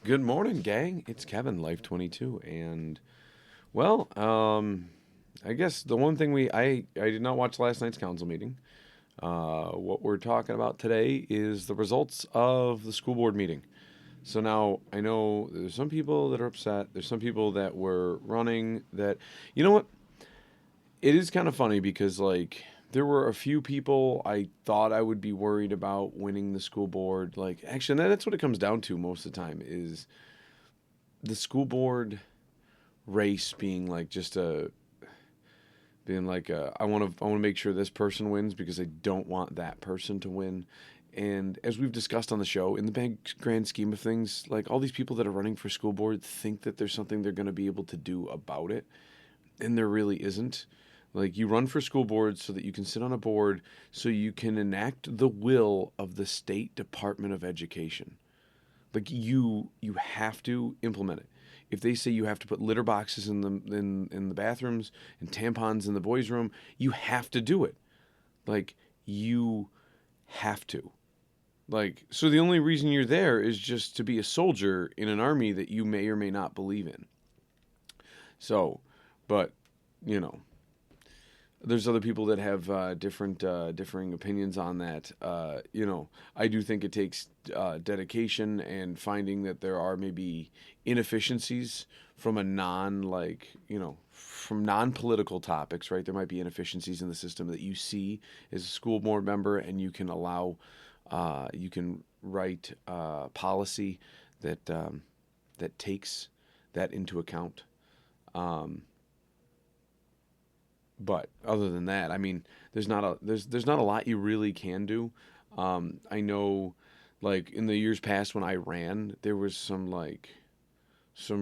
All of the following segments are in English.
Good morning, gang. It's Kevin, Life22, and I guess the one thing I did not watch last night's council meeting. What we're talking about today is the results of the school board meeting. So now I know there's some people that are upset. There's some people that were running that, you know what? It is kind of funny because there were a few people I thought I would be worried about winning the school board. Like actually, that's what it comes down to most of the time is the school board race being like just a being like I want to make sure this person wins because I don't want that person to win. And as we've discussed on the show, in the big grand scheme of things, like all these people that are running for school board think that there's something they're going to be able to do about it, and there really isn't. Like you run for school board so that you can sit on a board so you can enact the will of the state Department of Education. Like you have to implement it. If they say you have to put litter boxes in the bathrooms and tampons in the boys' room, you have to do it. Like you have to. Like so the only reason you're there is just to be a soldier in an army that you may or may not believe in. So, but you know, there's other people that have differing opinions on that. I do think it takes dedication and finding that there are maybe inefficiencies from a from non-political topics, right? There might be inefficiencies in the system that you see as a school board member, and you can you can write policy that takes that into account. Um, But other than that, I mean, there's not a lot you really can do. I know, like in the years past when I ran, there was some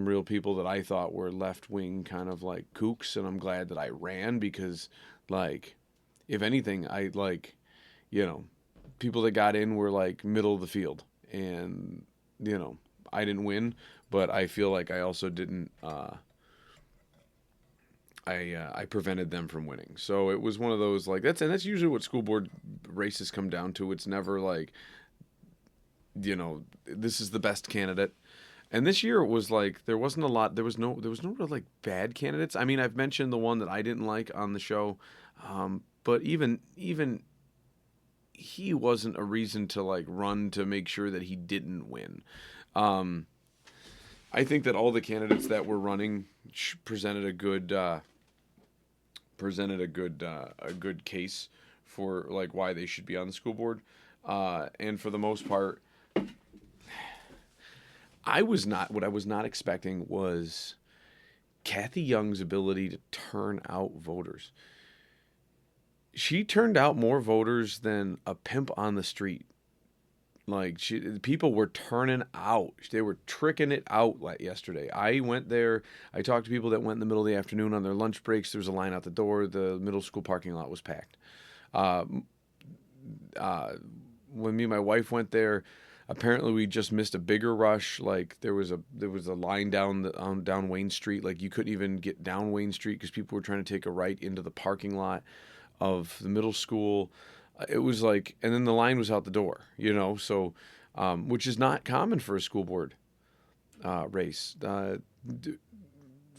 real people that I thought were left wing kind of like kooks, and I'm glad that I ran because, like, if anything, I like, you know, people that got in were like middle of the field, and you know, I didn't win, but I feel like I also didn't. I prevented them from winning. So it was one of those like that's usually what school board races come down to. It's never like this is the best candidate. And this year it was like there wasn't a lot. There was no real like bad candidates. I mean, I've mentioned the one that I didn't like on the show, but even he wasn't a reason to like run to make sure that he didn't win. Um, I think that all the candidates that were running presented a good case for like why they should be on the school board. And for the most part, what I was not expecting was Kathy Young's ability to turn out voters. She turned out more voters than a pimp on the street. Like people were turning out. They were tricking it out like yesterday. I went there. I talked to people that went in the middle of the afternoon on their lunch breaks. There was a line out the door. The middle school parking lot was packed. Uh, uh, when me and my wife went there, apparently we just missed a bigger rush. Like there was a line down Wayne Street. Like you couldn't even get down Wayne Street because people were trying to take a right into the parking lot of the middle school. It was like, and then the line was out the door. So which is not common for a school board race.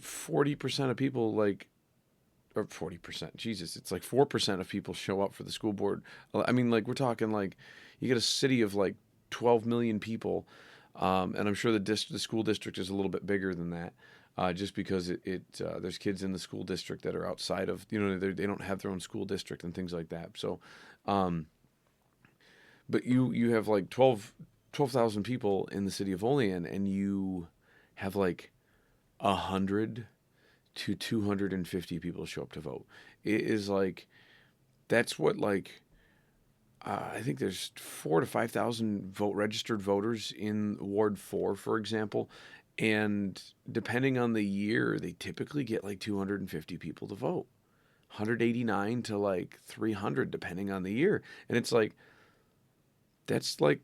40% of people like or 40%. Jesus, it's like 4% of people show up for the school board. I mean, like we're talking like you get a city of like 12 million people, and I'm sure the school district is a little bit bigger than that. Just because there's kids in the school district that are outside of they don't have their own school district and things like that. So, um, but you have like 12,000 people in the city of Olean, and you have like 100 to 250 people show up to vote. It is like that's what like I think there's 4 to 5,000 registered voters in Ward 4, for example, and depending on the year, they typically get like 250 people to vote, 189 to like 300 depending on the year, and it's like that's like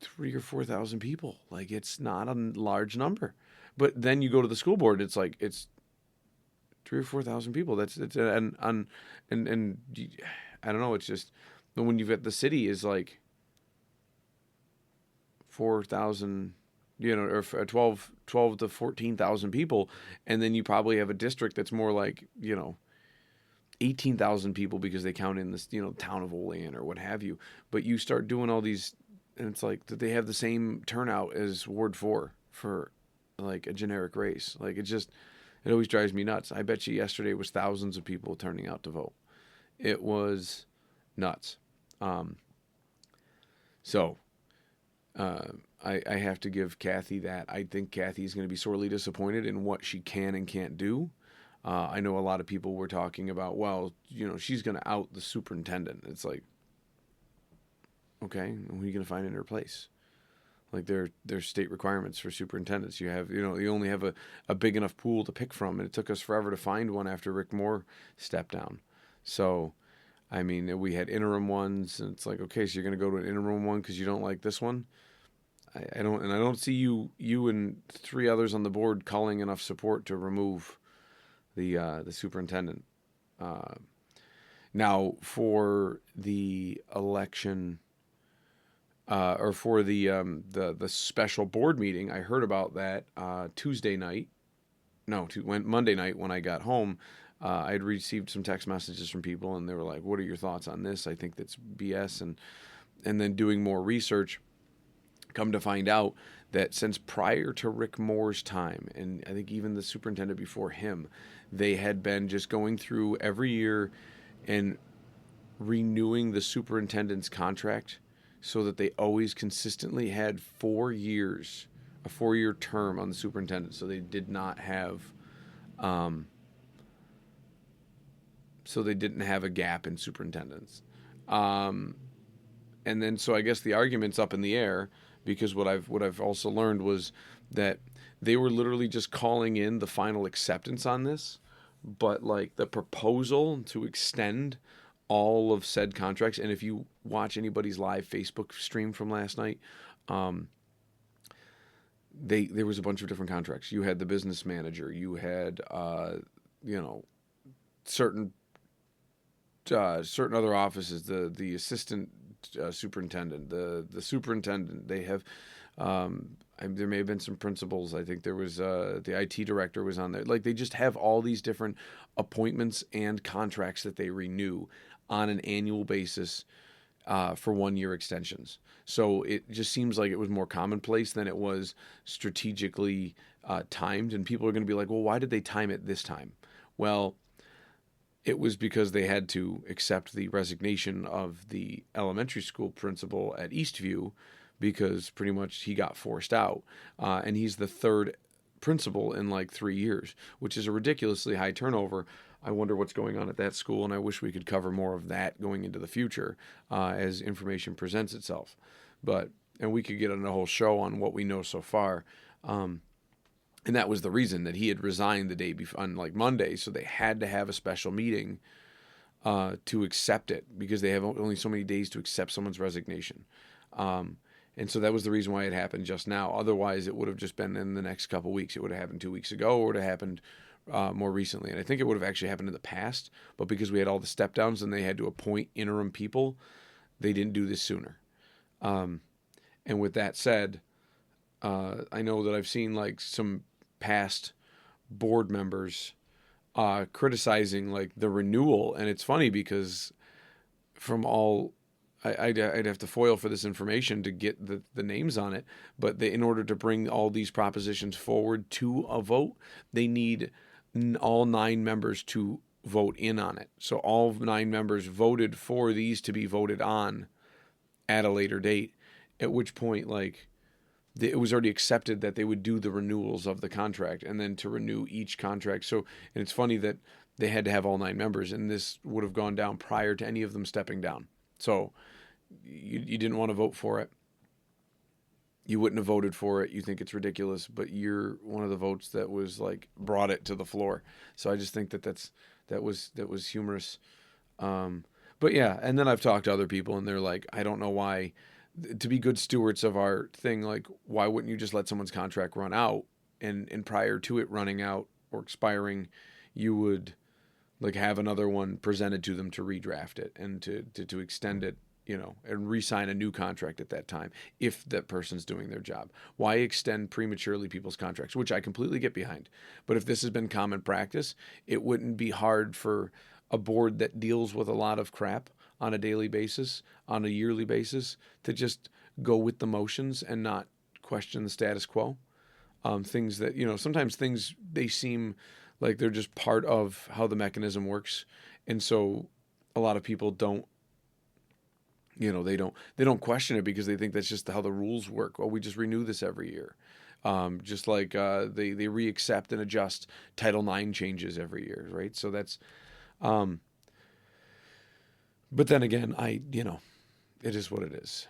3 or 4 thousand people. Like it's not a large number, but then you go to the school board, it's like it's 3 or 4 thousand people. That's it's and I don't know. It's just when you've got the city is like 4,000, or 12 to 14,000 people. And then you probably have a district that's more like, 18,000 people because they count in this, town of Olean or what have you. But you start doing all these, and it's like that they have the same turnout as Ward 4 for like a generic race. Like it always drives me nuts. I bet you yesterday was thousands of people turning out to vote. It was nuts. So I have to give Kathy that. I think Kathy's going to be sorely disappointed in what she can and can't do. I know a lot of people were talking about, well, she's going to out the superintendent. It's like, okay, who are you going to find in her place? Like there's state requirements for superintendents. You have, you only have a big enough pool to pick from, and it took us forever to find one after Rick Moore stepped down. So, I mean, we had interim ones, and it's like, okay, so you're going to go to an interim one because you don't like this one. I don't see you and 3 others on the board calling enough support to remove the superintendent. Now for the election, or for the special board meeting, I heard about that Monday night when I got home. I had received some text messages from people, and they were like, "What are your thoughts on this? I think that's BS." And then doing more research, come to find out that since prior to Rick Moore's time, and I think even the superintendent before him, they had been just going through every year and renewing the superintendent's contract so that they always consistently had 4 years, a 4-year term on the superintendent. So they did not have, so they didn't have a gap in superintendents. And then, so I guess the argument's up in the air, because what I've also learned was that they were literally just calling in the final acceptance on this, but like the proposal to extend all of said contracts. And if you watch anybody's live Facebook stream from last night, there was a bunch of different contracts. You had the business manager, you had certain other offices, the assistant superintendent, the superintendent. They have there may have been some principals. I think there was the IT director was on there. Like they just have all these different appointments and contracts that they renew on an annual basis for 1-year extensions. So it just seems like it was more commonplace than it was strategically timed. And people are going to be like, well, why did they time it this time? Well, it was because they had to accept the resignation of the elementary school principal at Eastview, because pretty much he got forced out. And he's the 3rd principal in like 3 years, which is a ridiculously high turnover. I wonder what's going on at that school, and I wish we could cover more of that going into the future as information presents itself. And we could get on a whole show on what we know so far. And that was the reason that he had resigned the day before, on like Monday. So they had to have a special meeting to accept it, because they have only so many days to accept someone's resignation. And so that was the reason why it happened just now. Otherwise, it would have just been in the next couple weeks. It would have happened 2 weeks ago, or it would have happened more recently. And I think it would have actually happened in the past. But because we had all the step downs and they had to appoint interim people, they didn't do this sooner. And with that said, I know that I've seen like some past board members criticizing like the renewal. And it's funny because from all, I'd have to foil for this information to get the names on it. But in order to bring all these propositions forward to a vote, they need all 9 members to vote in on it. So all 9 members voted for these to be voted on at a later date, at which point, like, it was already accepted that they would do the renewals of the contract and then to renew each contract. So, and it's funny that they had to have all 9 members, and this would have gone down prior to any of them stepping down. So you didn't want to vote for it. You wouldn't have voted for it. You think it's ridiculous, but you're one of the votes that was like brought it to the floor. So I just think that was humorous. But yeah, and then I've talked to other people, and they're like, I don't know why, to be good stewards of our thing, like, why wouldn't you just let someone's contract run out, and prior to it running out or expiring, you would like have another one presented to them to redraft it and to extend it and re-sign a new contract at that time if that person's doing their job. Why extend prematurely people's contracts, which I completely get behind. But if this has been common practice, it wouldn't be hard for a board that deals with a lot of crap on a daily basis, on a yearly basis, to just go with the motions and not question the status quo. Things that, sometimes things, they seem like they're just part of how the mechanism works. And so a lot of people don't, they don't question it because they think that's just how the rules work. Well, we just renew this every year. Just like they re-accept and adjust Title IX changes every year, right? So that's, but then again, it is what it is.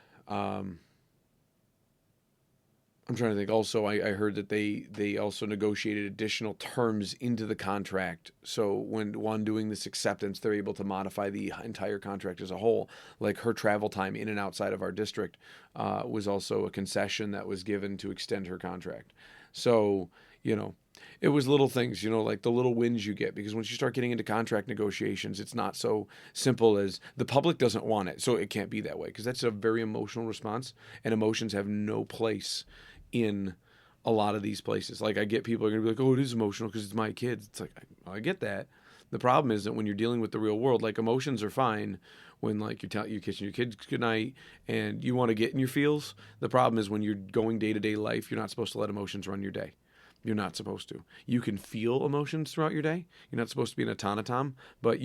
I'm trying to think. Also, I heard that they also negotiated additional terms into the contract. So when doing this acceptance, they're able to modify the entire contract as a whole. Like her travel time in and outside of our district was also a concession that was given to extend her contract. So, it was little things, like the little wins you get. Because once you start getting into contract negotiations, it's not so simple as the public doesn't want it. So it can't be that way because that's a very emotional response, and emotions have no place in a lot of these places. Like I get people are going to be like, oh, it is emotional because it's my kids. It's like, I get that. The problem is that when you're dealing with the real world, like emotions are fine when like you're kissing your kids goodnight and you want to get in your feels. The problem is when you're going day-to-day life, you're not supposed to let emotions run your day. You're not supposed to. You can feel emotions throughout your day. You're not supposed to be an automaton, but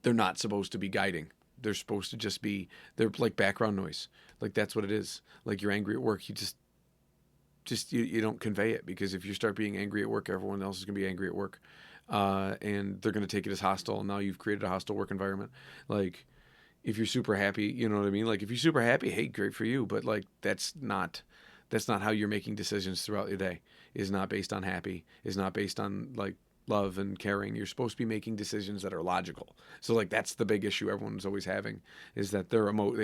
they're not supposed to be guiding. They're supposed to just be, they're like background noise. Like that's what it is. Like you're angry at work, you you don't convey it, because if you start being angry at work, everyone else is going to be angry at work. And they're going to take it as hostile. And now you've created a hostile work environment. Like if you're super happy, you know what I mean? Like if you're super happy, hey, great for you. But like, that's not how you're making decisions throughout your day. Is not based on happy, is not based on like love and caring. You're supposed to be making decisions that are logical. So like that's the big issue everyone's always having, is that they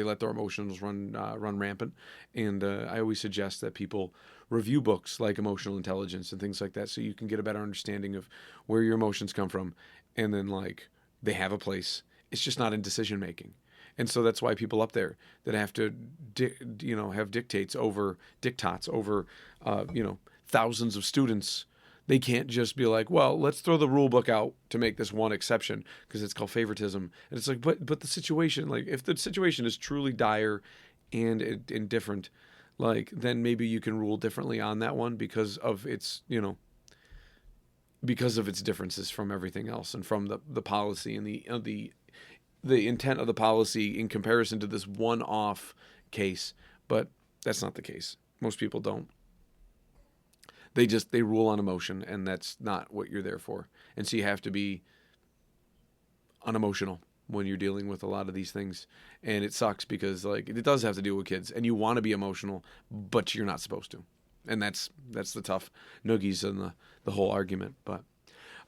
let their emotions run rampant. And I always suggest that people review books like Emotional Intelligence and things like that, so you can get a better understanding of where your emotions come from, and then like they have a place. It's just not in decision making. And so that's why people up there that have to, have dictats over thousands of students, they can't just be like, well, let's throw the rule book out to make this one exception because it's called favoritism. And it's like, but the situation, like if the situation is truly dire and different, like then maybe you can rule differently on that one because of its, because of its differences from everything else and from the policy and the intent of the policy in comparison to this one-off case. But that's not the case. Most people don't. They rule on emotion, and that's not what you're there for. And so you have to be unemotional when you're dealing with a lot of these things. And it sucks because like it does have to deal with kids, and you want to be emotional, but you're not supposed to. And that's the tough noogies in the whole argument. But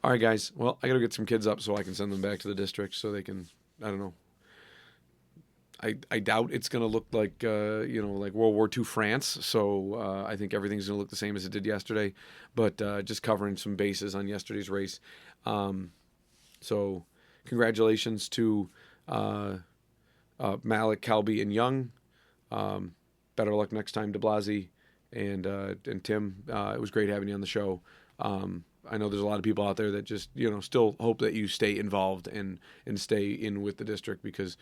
all right, guys. Well, I got to get some kids up so I can send them back to the district so they can, I don't know. I doubt it's going to look like, like World War II France. So I think everything's going to look the same as it did yesterday. But just covering some bases on yesterday's race. So congratulations to Malik, Calby, and Young. Better luck next time, de Blasi and Tim. It was great having you on the show. I know there's a lot of people out there that just, still hope that you stay involved and stay in with the district, because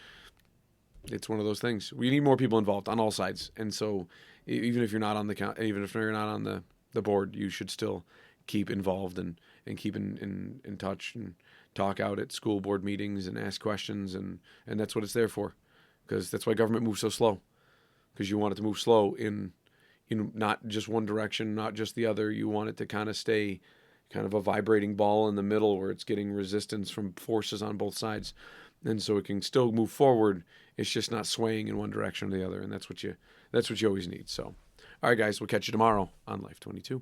it's one of those things. We need more people involved on all sides. And so even if you're not on even if you're not on the board, you should still keep involved and keep in touch and talk out at school board meetings and ask questions. And that's what it's there for, because that's why government moves so slow, because you want it to move slow in not just one direction, not just the other. You want it to kind of stay kind of a vibrating ball in the middle where it's getting resistance from forces on both sides. And so it can still move forward. It's just not swaying in one direction or the other. And that's what you always need. So, all right, guys, we'll catch you tomorrow on Life 22.